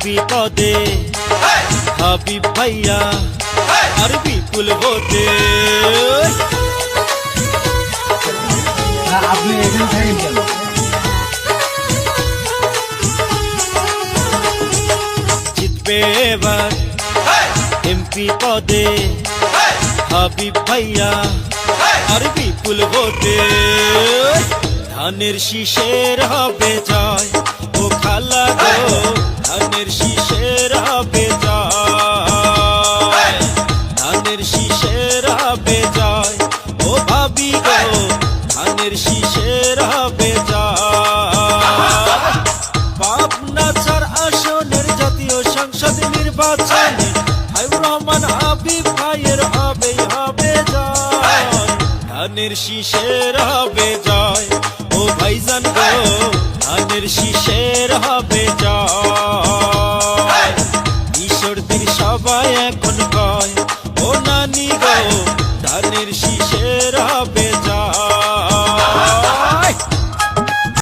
MP পদে হাবিব ভাইয়া আর বিপুল ভোটে। আপনি এখানে থাকেন কেন? জিতবে এবার এমপি পদে হাবিব ভাইয়া আর বিপুল ভোটে। ধানের শীষের হবে জয় ও খালা গো, ধানের শীষের হবে জয়, ধানের শীষের হবে জয় ও ভাবি গো, ধানের শীষের হবে জয়। পাবনা ৪ আসনের জাতীয় সংসদ নির্বাচনে হাবিবুর রহমান হাবিব ভাইয়ের হবেই হবে জয়, ধানের শীষের হবে জয় ও ভাইজান গো, ধানের শীষের হবে জয়। কিশোরদের সবাই এখন